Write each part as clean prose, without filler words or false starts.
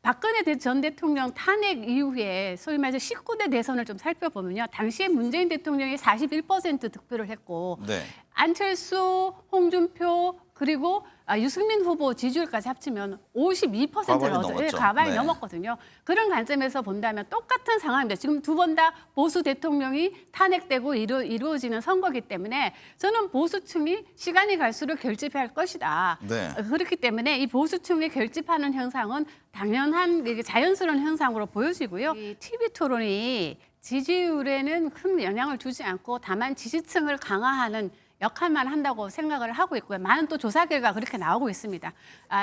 박근혜 전 대통령 탄핵 이후에 소위 말해서 19대 대선을 좀 살펴보면요. 당시에 문재인 대통령이 41% 득표를 했고 네. 안철수, 홍준표 그리고 유승민 후보 지지율까지 합치면 52%를 넘었죠. 과반이 네. 넘었거든요. 그런 관점에서 본다면 똑같은 상황입니다. 지금 두 번 다 보수 대통령이 탄핵되고 이루어지는 선거이기 때문에 저는 보수층이 시간이 갈수록 결집해야 할 것이다. 네. 그렇기 때문에 이 보수층이 결집하는 현상은 당연한 자연스러운 현상으로 보여지고요. 이 TV 토론이 지지율에는 큰 영향을 주지 않고 다만 지지층을 강화하는 역할만 한다고 생각을 하고 있고요. 많은 또 조사 결과 그렇게 나오고 있습니다.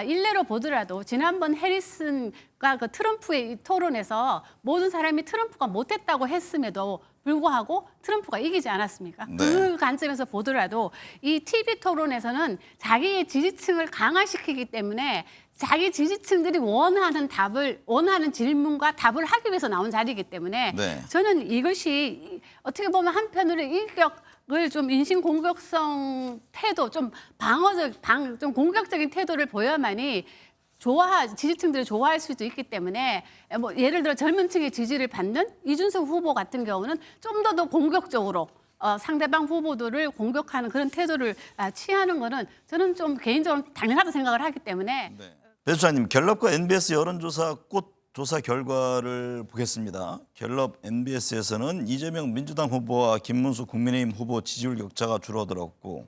일례로 보더라도 지난번 해리슨과 그 트럼프의 토론에서 모든 사람이 트럼프가 못했다고 했음에도 불구하고 트럼프가 이기지 않았습니까? 네. 그 관점에서 보더라도 이 TV 토론에서는 자기의 지지층을 강화시키기 때문에 자기 지지층들이 원하는 질문과 답을 하기 위해서 나온 자리이기 때문에 네. 저는 이것이 어떻게 보면 한편으로 인격을 좀 인신 공격성 태도, 좀 좀 공격적인 태도를 보여야만이 지지층들이 좋아할 수도 있기 때문에 뭐 예를 들어 젊은 층의 지지를 받는 이준석 후보 같은 경우는 좀 더 공격적으로 상대방 후보들을 공격하는 그런 태도를 취하는 거는 저는 좀 개인적으로 당연하다고 생각을 하기 때문에 네. 배 수사님, 갤럽과 NBS 여론조사 꽃 조사 결과를 보겠습니다. 갤럽 NBS에서는 이재명 민주당 후보와 김문수 국민의힘 후보 지지율 격차가 줄어들었고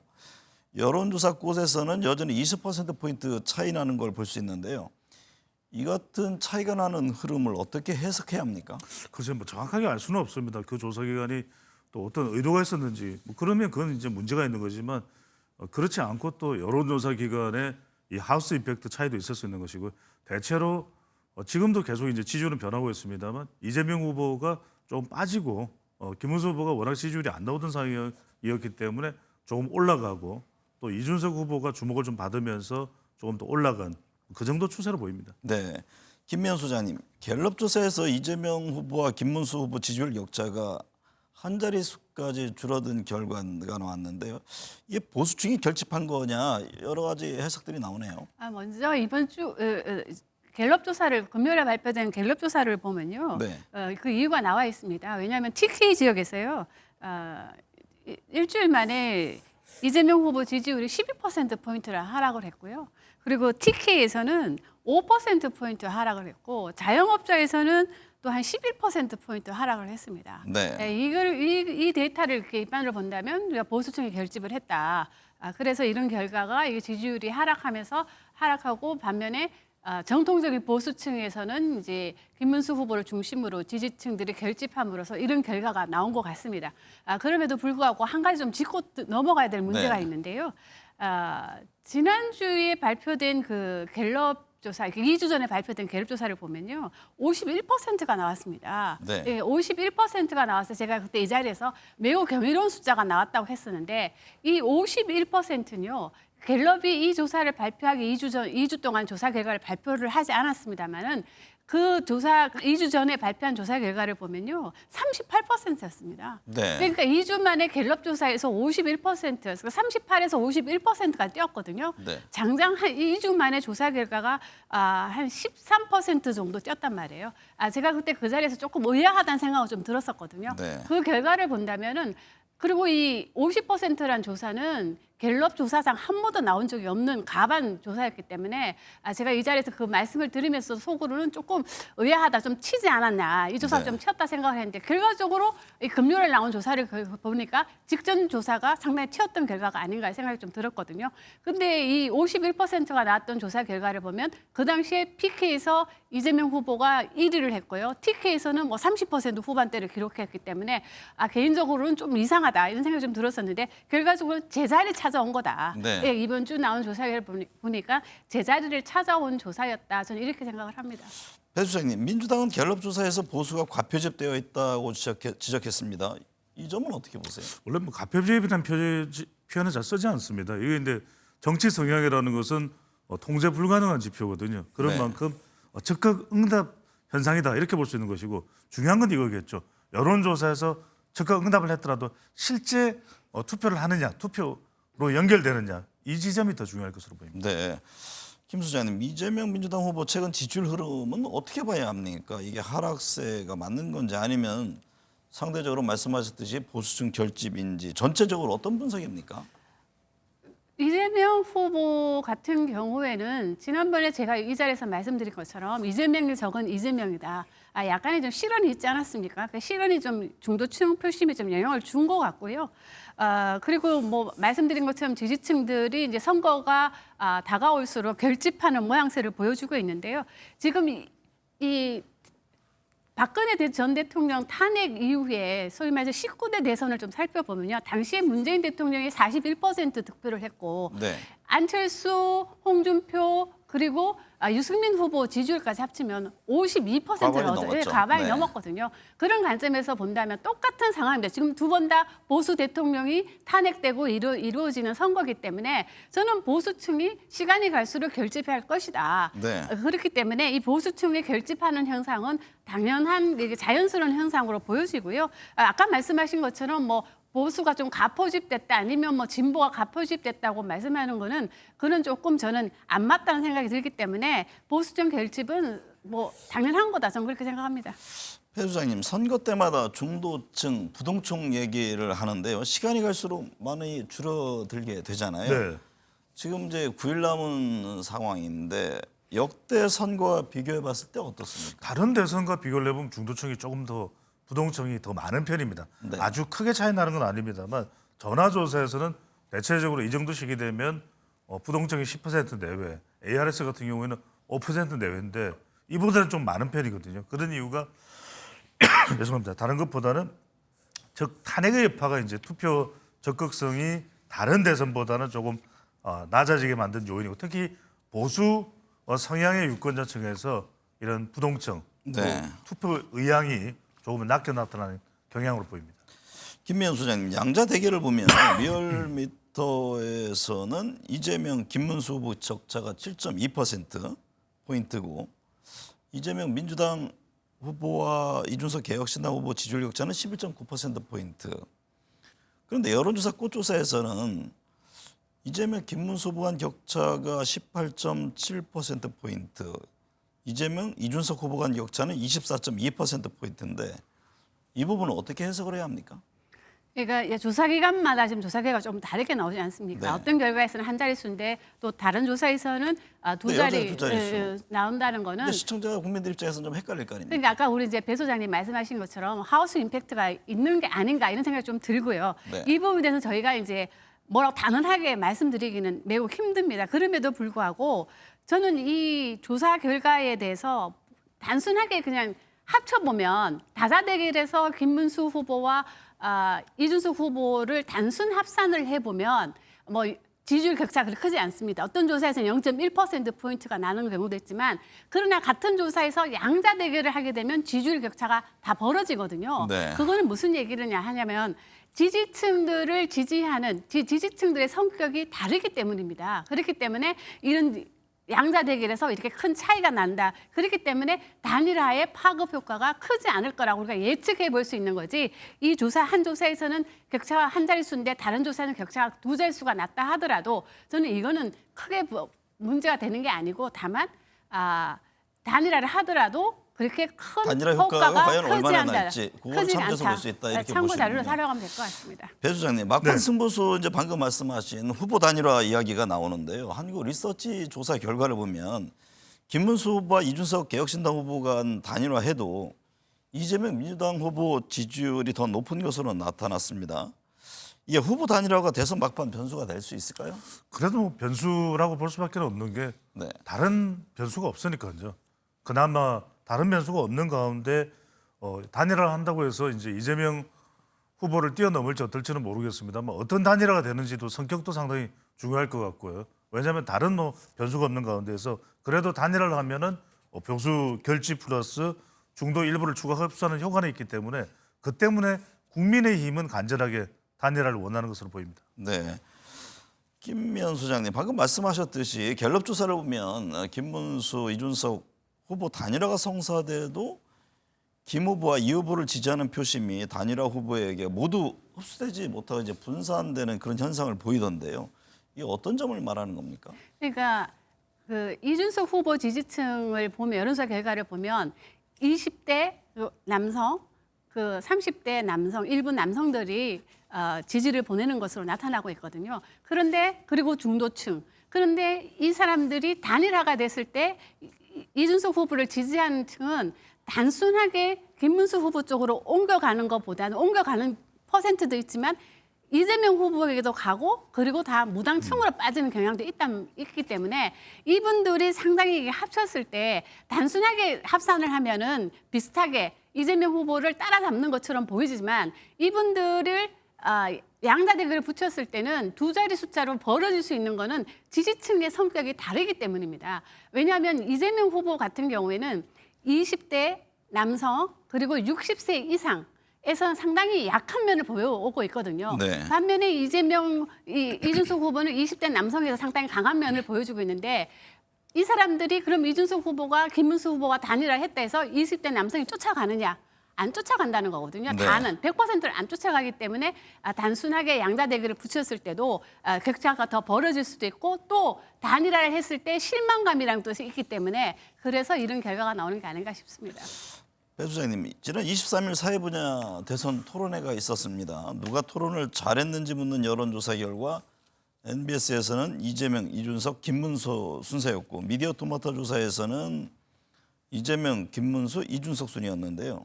여론조사 꽃에서는 여전히 20%포인트 차이 나는 걸 볼 수 있는데요. 이 같은 차이가 나는 흐름을 어떻게 해석해야 합니까? 글쎄 뭐 정확하게 알 수는 없습니다. 그 조사 기관이 또 어떤 의도가 있었는지 뭐 그러면 그건 이제 문제가 있는 거지만 그렇지 않고 또 여론조사 기관의 이 하우스 이펙트 차이도 있을 수 있는 것이고 대체로 지금도 계속 이제 지지율은 변하고 있습니다만 이재명 후보가 좀 빠지고 김문수 후보가 워낙 지지율이 안 나오던 상황이었기 때문에 조금 올라가고 또 이준석 후보가 주목을 좀 받으면서 조금 더 올라간 그 정도 추세로 보입니다. 네. 김미연 소장님, 갤럽 조사에서 이재명 후보와 김문수 후보 지지율 격차가 한 자릿수까지 줄어든 결과가 나왔는데요. 이게 보수층이 결집한 거냐 여러 가지 해석들이 나오네요. 먼저 이번 주 갤럽 조사를 금요일에 발표된 갤럽 조사를 보면요. 네. 그 이유가 나와 있습니다. 왜냐하면 TK 지역에서요. 일주일 만에 이재명 후보 지지율이 12%포인트를 하락을 했고요. 그리고 TK에서는 5%포인트 하락을 했고 자영업자에서는 또 한 11%포인트 하락을 했습니다. 네. 이 데이터를 이렇게 입안으로 본다면 우리가 보수층이 결집을 했다. 그래서 이런 결과가 이 지지율이 하락하고 반면에 정통적인 보수층에서는 이제 김문수 후보를 중심으로 지지층들이 결집함으로써 이런 결과가 나온 것 같습니다. 그럼에도 불구하고 한 가지 좀 짚고 넘어가야 될 문제가 네. 있는데요. 지난주에 발표된 그 갤럽 조사, 2주 전에 발표된 갤럽 조사를 보면요. 51%가 나왔습니다. 네. 51%가 나와서 제가 그때 이 자리에서 매우 경이로운 숫자가 나왔다고 했었는데 이 51%는요. 갤럽이 이 조사를 발표하기 2주 동안 조사 결과를 발표를 하지 않았습니다만은 그 조사 2주 전에 발표한 조사 결과를 보면요. 38%였습니다. 네. 그러니까 2주 만에 갤럽 조사에서 51%였어요. 38에서 51%가 뛰었거든요. 네. 장장 한 2주 만에 조사 결과가 한 13% 정도 뛰었단 말이에요. 제가 그때 그 자리에서 조금 의아하다는 생각이 좀 들었었거든요. 네. 그 결과를 본다면은 그리고 이 50%란 조사는 갤럽 조사상 한 번도 나온 적이 없는 가반 조사였기 때문에 제가 이 자리에서 그 말씀을 드리면서 속으로는 조금 의아하다, 좀 치지 않았나, 이 조사가 네. 좀 튀었다 생각을 했는데 결과적으로 이 금요일에 나온 조사를 보니까 직전 조사가 상당히 튀었던 결과가 아닌가 생각이 좀 들었거든요. 근데 이 51%가 나왔던 조사 결과를 보면 그 당시에 PK에서 이재명 후보가 1위를 했고요. TK에서는 뭐 30% 후반대를 기록했기 때문에 개인적으로는 좀 이상하다 이런 생각이 좀 들었었는데 결과적으로 제자리 찾아온 거다. 네. 예, 이번 주 나온 조사를 보니까 제자리를 찾아온 조사였다. 저는 이렇게 생각을 합니다. 배 수장님, 민주당은 갤럽 조사에서 보수가 과표집되어 있다고 지적했습니다. 이 점은 어떻게 보세요? 원래 뭐 가표제입이라는 표현을 잘 쓰지 않습니다. 이게 근데 정치 성향이라는 것은 통제 불가능한 지표거든요. 그런 네. 만큼 적극 응답 현상이다 이렇게 볼 수 있는 것이고 중요한 건 이거겠죠. 여론조사에서 적극 응답을 했더라도 실제 투표를 하느냐, 투표로 연결되느냐 이 지점이 더 중요할 것으로 보입니다. 네. 김 소장님, 이재명 민주당 후보 최근 지지율 흐름은 어떻게 봐야 합니까? 이게 하락세가 맞는 건지 아니면 상대적으로 말씀하셨듯이 보수층 결집인지 전체적으로 어떤 분석입니까? 이재명 후보 같은 경우에는 지난번에 제가 이 자리에서 말씀드린 것처럼 이재명이 적은 이재명이다. 약간의 좀 실언이 있지 않았습니까? 그 실언이 좀 중도층 표심에 좀 영향을 준 것 같고요. 그리고 뭐 말씀드린 것처럼 지지층들이 이제 선거가 다가올수록 결집하는 모양새를 보여주고 있는데요. 지금 이 박근혜 전 대통령 탄핵 이후에 소위 말해서 19대 대선을 좀 살펴보면요. 당시에 문재인 대통령이 41% 득표를 했고 네. 안철수, 홍준표 그리고 유승민 후보 지지율까지 합치면 52%를 과반이 얻어요. 넘었죠. 과반이 네. 넘었거든요. 그런 관점에서 본다면 똑같은 상황입니다. 지금 두 번 다 보수 대통령이 탄핵되고 이루어지는 선거기 때문에 저는 보수층이 시간이 갈수록 결집할 것이다. 네. 그렇기 때문에 이 보수층이 결집하는 현상은 당연한 이게 자연스러운 현상으로 보여지고요. 아까 말씀하신 것처럼 뭐 보수가 좀 가포집됐다 아니면 뭐 진보가 가포집됐다고 말씀하는 거는 그는 조금 저는 안 맞다는 생각이 들기 때문에 보수층 결집은 뭐 당연한 거다. 저는 그렇게 생각합니다. 배 소장님, 선거 때마다 중도층, 부동층 얘기를 하는데요. 시간이 갈수록 많이 줄어들게 되잖아요. 네. 지금 이제 9일 남은 상황인데 역대 선거와 비교해 봤을 때 어떻습니까? 다른 대선과 비교를 해보면 중도층이 조금 더 부동층이 더 많은 편입니다. 네. 아주 크게 차이 나는 건 아닙니다만 전화조사에서는 대체적으로 이 정도 시기 되면 부동층이 10% 내외, ARS 같은 경우에는 5% 내외인데 이보다는 좀 많은 편이거든요. 그런 이유가 죄송합니다. 다른 것보다는 즉 탄핵의 여파가 이제 투표 적극성이 다른 대선보다는 조금 낮아지게 만든 요인이고 특히 보수 성향의 유권자층에서 이런 부동층 네. 투표 의향이 조금 낮게 나타나는 경향으로 보입니다. 김미연 소장님, 양자 대결을 보면 리얼미터에서는 이재명, 김문수 후보 적차가 7.2% 포인트고 이재명 민주당 후보와 이준석 개혁신당 후보 지지율 격차는 11.9% 포인트. 그런데 여론조사 꽃조사에서는 이재명, 김문수 후보 간 격차가 18.7% 포인트. 이재명, 이준석 후보 간 격차는 24.2% 포인트인데 이 부분은 어떻게 해석을 해야 합니까? 그러니까 조사 기간마다 지금 조사 결과가 좀 다르게 나오지 않습니까? 네. 어떤 결과에서는 한 자릿수인데 또 다른 조사에서는 두 네, 자리 여전히 두 자릿수. 나온다는 거는 근데 시청자 국민들 입장에서는 좀 헷갈릴 거 아닙니까? 그러니까 아까 우리 이제 배 소장님 말씀하신 것처럼 하우스 임팩트가 있는 게 아닌가 이런 생각이 좀 들고요. 네. 이 부분에 대해서 저희가 이제 뭐라고 단언하게 말씀드리기는 매우 힘듭니다. 그럼에도 불구하고 저는 이 조사 결과에 대해서 단순하게 그냥 합쳐보면 다자대결에서 김문수 후보와 이준석 후보를 단순 합산을 해보면 뭐 지지율 격차가 그렇게 크지 않습니다. 어떤 조사에서는 0.1%포인트가 나는 경우도 있지만 그러나 같은 조사에서 양자 대결을 하게 되면 지지율 격차가 다 벌어지거든요. 네. 그거는 무슨 얘기를 하냐면 지지층들을 지지하는 지지층들의 성격이 다르기 때문입니다. 그렇기 때문에 이런 양자 대결에서 이렇게 큰 차이가 난다. 그렇기 때문에 단일화의 파급 효과가 크지 않을 거라고 우리가 예측해 볼 수 있는 거지. 이 조사 한 조사에서는 격차가 한 자릿수인데 다른 조사는 격차가 두 자릿수가 났다 하더라도 저는 이거는 크게 문제가 되는 게 아니고 다만 단일화를 하더라도 그렇게 큰 단일화 효과가 과연 크지 얼마나 않다. 날지 그거를 크진 참고해서 않다. 볼 수 있다 이렇게 참고 자료로 보시는군요. 살아가면 될 것 같습니다. 배 소장님, 막판 네. 승부수 이제 방금 말씀하신 후보 단일화 이야기가 나오는데요. 한국 리서치 조사 결과를 보면 김문수 후보와 이준석 개혁신당 후보 간 단일화해도 이재명 민주당 후보 지지율이 더 높은 것으로 나타났습니다. 이게 후보 단일화가 대선 막판 변수가 될 수 있을까요? 그래도 뭐 변수라고 볼 수밖에 없는 게 네. 다른 변수가 없으니까요. 그나마 다른 변수가 없는 가운데 단일화를 한다고 해서 이제 이재명 후보를 뛰어넘을지 어떨지는 모르겠습니다만 어떤 단일화가 되는지도 성격도 상당히 중요할 것 같고요. 왜냐하면 다른 뭐 변수가 없는 가운데서 그래도 단일화를 하면은 보수 결집 플러스 중도 일부를 추가 흡수하는 효과는 있기 때문에 그 때문에 국민의힘은 간절하게 단일화를 원하는 것으로 보입니다. 네. 김미연 소장님, 방금 말씀하셨듯이 갤럽 조사를 보면 김문수, 이준석 후보 단일화가 성사돼도 김 후보와 이 후보를 지지하는 표심이 단일화 후보에게 모두 흡수되지 못하고 이제 분산되는 그런 현상을 보이던데요. 이게 어떤 점을 말하는 겁니까? 그러니까 그 이준석 후보 지지층을 보면 여론조사 결과를 보면 20대 남성, 그 30대 남성, 일부 남성들이 지지를 보내는 것으로 나타나고 있거든요. 그런데 그리고 중도층. 그런데 이 사람들이 단일화가 됐을 때 이준석 후보를 지지하는 층은 단순하게 김문수 후보 쪽으로 옮겨가는 것보다는 옮겨가는 퍼센트도 있지만 이재명 후보에게도 가고 그리고 다 무당층으로 빠지는 경향도 있기 때문에 이분들이 상당히 합쳤을 때 단순하게 합산을 하면은 비슷하게 이재명 후보를 따라잡는 것처럼 보이지만 이분들을 양자대결을 붙였을 때는 두 자리 숫자로 벌어질 수 있는 거는 지지층의 성격이 다르기 때문입니다. 왜냐하면 이재명 후보 같은 경우에는 20대 남성 그리고 60세 이상에서는 상당히 약한 면을 보여오고 있거든요. 네. 반면에 이준석 후보는 20대 남성에서 상당히 강한 면을 보여주고 있는데 이 사람들이 그럼 이준석 후보가 김문수 후보가 단일화했다 해서 20대 남성이 쫓아가느냐? 안 쫓아간다는 거거든요. 네. 다는 100%를 안 쫓아가기 때문에 단순하게 양자대결을 붙였을 때도 격차가 더 벌어질 수도 있고 또 단일화를 했을 때 실망감이라는 것이 있기 때문에 그래서 이런 결과가 나오는 게 아닌가 싶습니다. 배 소장님, 지난 23일 사회분야 대선 토론회가 있었습니다. 누가 토론을 잘했는지 묻는 여론조사 결과 NBS에서는 이재명, 이준석, 김문수 순서였고 미디어 토마토 조사에서는 이재명, 김문수, 이준석 순이었는데요.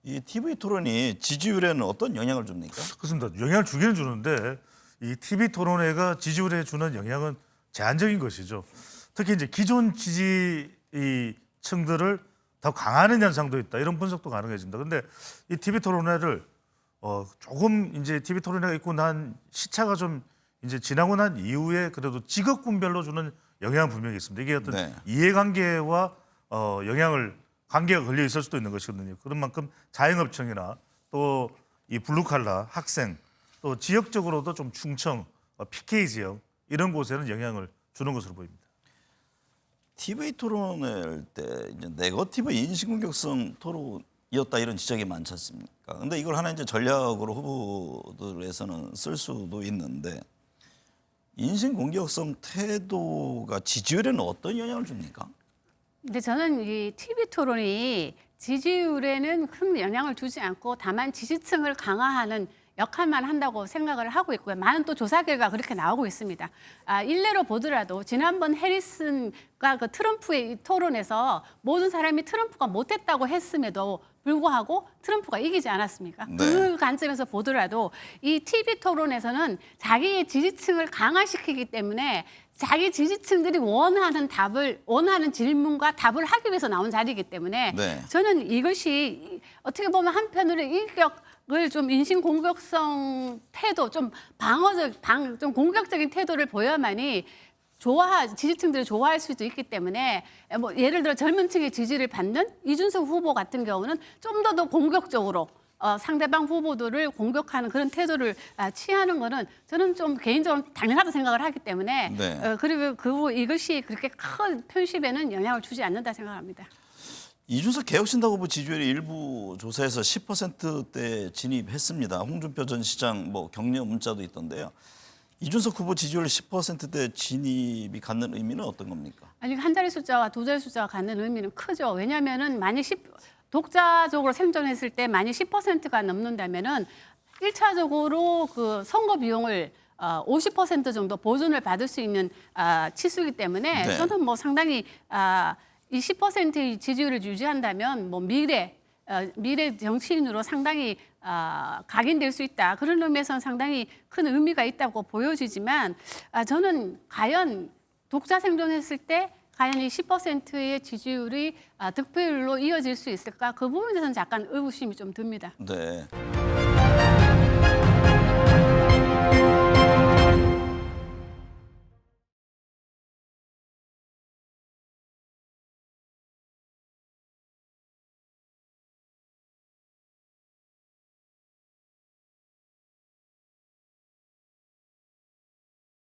이 TV 토론이 지지율에는 어떤 영향을 줍니까? 그렇습니다. 영향을 주기는 주는데 이 TV 토론회가 지지율에 주는 영향은 제한적인 것이죠. 특히 이제 기존 지지층들을 더 강화하는 현상도 있다. 이런 분석도 가능해집니다. 그런데 이 TV 토론회를 조금 이제 TV 토론회가 있고 난 시차가 좀 이제 지나고 난 이후에 그래도 직업군별로 주는 영향은 분명히 있습니다. 이게 어떤 네. 이해관계와 관계가 걸려 있을 수도 있는 것이거든요. 그런 만큼 자영업층이나 또 이 블루칼라 학생 또 지역적으로도 좀 충청, PK 지역 이런 곳에는 영향을 주는 것으로 보입니다. TV 토론회 때 이제 네거티브 인신공격성 토론이었다 이런 지적이 많지 않습니까? 근데 이걸 하나 이제 전략으로 후보들에서는 쓸 수도 있는데 인신공격성 태도가 지지율에는 어떤 영향을 줍니까? 근데 저는 이 TV 토론이 지지율에는 큰 영향을 주지 않고 다만 지지층을 강화하는 역할만 한다고 생각을 하고 있고요. 많은 또 조사 결과 그렇게 나오고 있습니다. 일례로 보더라도 지난번 해리슨과 그 트럼프의 이 토론에서 모든 사람이 트럼프가 못했다고 했음에도 불구하고 트럼프가 이기지 않았습니까? 네. 그 관점에서 보더라도 이 TV 토론에서는 자기의 지지층을 강화시키기 때문에 자기 지지층들이 원하는 질문과 답을 하기 위해서 나온 자리이기 때문에 네. 저는 이것이 어떻게 보면 한편으로 인격을 좀 인신공격성 태도, 좀 좀 공격적인 태도를 보여야만이 지지층들을 좋아할 수도 있기 때문에 뭐 예를 들어 젊은 층의 지지를 받는 이준석 후보 같은 경우는 좀 더 공격적으로 상대방 후보들을 공격하는 그런 태도를 취하는 거는 저는 좀 개인적으로 당연하다고 생각을 하기 때문에 네. 그리고 이것이 그렇게 큰 편집에는 영향을 주지 않는다 생각합니다. 이준석 개혁신당 후보 지지율이 일부 조사에서 10%대 진입했습니다. 홍준표 전 시장 뭐 격려 문자도 있던데요. 이준석 후보 지지율 10%대 진입이 갖는 의미는 어떤 겁니까? 아니 한 자리 숫자와 두 자리 숫자가 갖는 의미는 크죠. 왜냐하면은 독자적으로 생존했을 때 만약 10%가 넘는다면은 1차적으로 그 선거 비용을 50% 정도 보존을 받을 수 있는 치수이기 때문에 네. 저는 뭐 상당히 이 10%의 지지율을 유지한다면 뭐 미래 정치인으로 상당히 각인될 수 있다. 그런 의미에서는 상당히 큰 의미가 있다고 보여지지만 저는 과연 독자 생존했을 때 과연 이 10%의 지지율이 득표율로 이어질 수 있을까? 그 부분에 대해서는 약간 의구심이 좀 듭니다. 네.